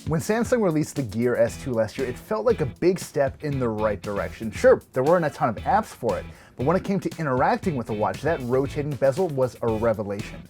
When Samsung released the Gear S2 last year, it felt like a big step in the right direction. Sure, there weren't a ton of apps for it, but when it came to interacting with the watch, that rotating bezel was a revelation.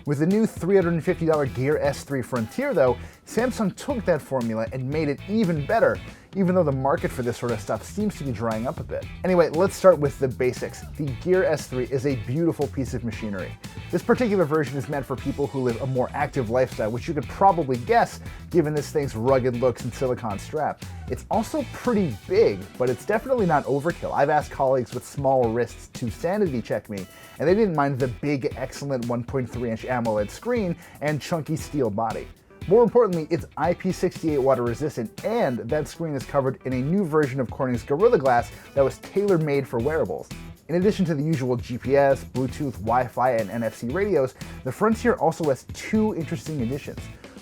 With the new $350 Gear S3 Frontier though, Samsung took that formula and made it even better, even though the market for this sort of stuff seems to be drying up a bit. Anyway, let's start with the basics. The Gear S3 is a beautiful piece of machinery. This particular version is meant for people who live a more active lifestyle, which you could probably guess given this thing's rugged looks and silicone strap. It's also pretty big, but it's definitely not overkill. I've asked colleagues with small wrists to sanity check me, and they didn't mind the big, excellent 1.3-inch AMOLED screen and chunky steel body. More importantly, it's IP68 water-resistant, and that screen is covered in a new version of Corning's Gorilla Glass that was tailor-made for wearables. In addition to the usual GPS, Bluetooth, Wi-Fi, and NFC radios, the Frontier also has two interesting additions: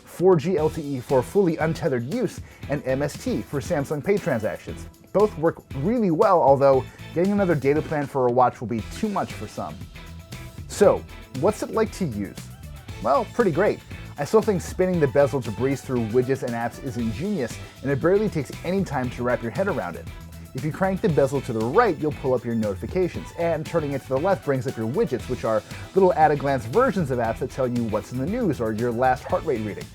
4G LTE for fully untethered use, and MST for Samsung Pay transactions. Both work really well, although getting another data plan for a watch will be too much for some. So, what's it like to use? Well, pretty great. I still think spinning the bezel to breeze through widgets and apps is ingenious, and it barely takes any time to wrap your head around it. If you crank the bezel to the right, you'll pull up your notifications, and turning it to the left brings up your widgets, which are little at-a-glance versions of apps that tell you what's in the news or your last heart rate reading.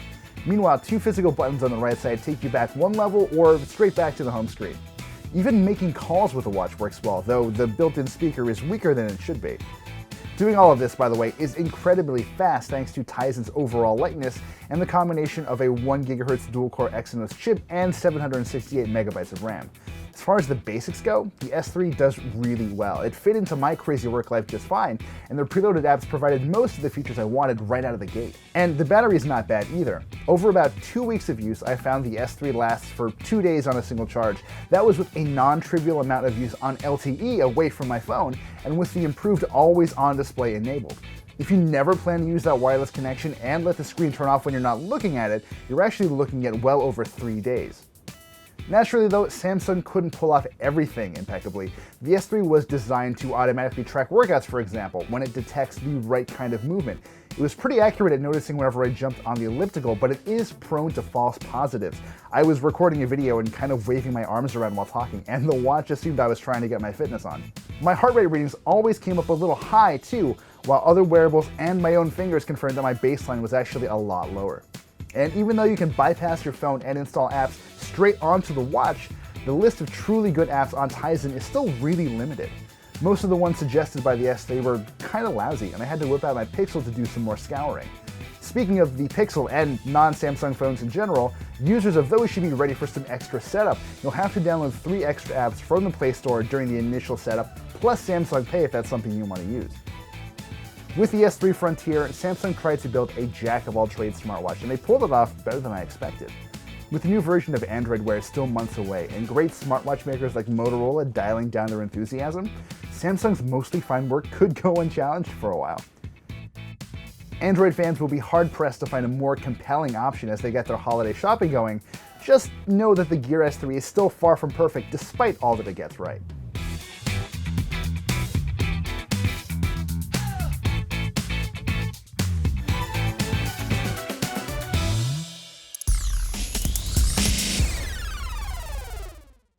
Meanwhile, two physical buttons on the right side take you back one level or straight back to the home screen. Even making calls with the watch works well, though the built-in speaker is weaker than it should be. Doing all of this, by the way, is incredibly fast thanks to Tizen's overall lightness and the combination of a 1 GHz dual-core Exynos chip and 768 MB of RAM. As far as the basics go, the S3 does really well. It fit into my crazy work life just fine, and their preloaded apps provided most of the features I wanted right out of the gate. And the battery is not bad either. Over about 2 weeks of use, I found the S3 lasts for 2 days on a single charge. That was with a non-trivial amount of use on LTE away from my phone, and with the improved always-on display enabled. If you never plan to use that wireless connection and let the screen turn off when you're not looking at it, you're actually looking at well over 3 days. Naturally though, Samsung couldn't pull off everything impeccably. The S3 was designed to automatically track workouts, for example, when it detects the right kind of movement. It was pretty accurate at noticing whenever I jumped on the elliptical, but it is prone to false positives. I was recording a video and kind of waving my arms around while talking, and the watch assumed I was trying to get my fitness on. My heart rate readings always came up a little high too, while other wearables and my own fingers confirmed that my baseline was actually a lot lower. And even though you can bypass your phone and install apps straight onto the watch, the list of truly good apps on Tizen is still really limited. Most of the ones suggested by the S3 were kinda lousy, and I had to whip out my Pixel to do some more scouring. Speaking of the Pixel and non-Samsung phones in general, users of those should be ready for some extra setup. You'll have to download 3 extra apps from the Play Store during the initial setup, plus Samsung Pay if that's something you want to use. With the S3 Frontier, Samsung tried to build a jack-of-all-trades smartwatch, and they pulled it off better than I expected. With the new version of Android Wear still months away, and great smartwatch makers like Motorola dialing down their enthusiasm, Samsung's mostly fine work could go unchallenged for a while. Android fans will be hard-pressed to find a more compelling option as they get their holiday shopping going. Just know that the Gear S3 is still far from perfect despite all that it gets right.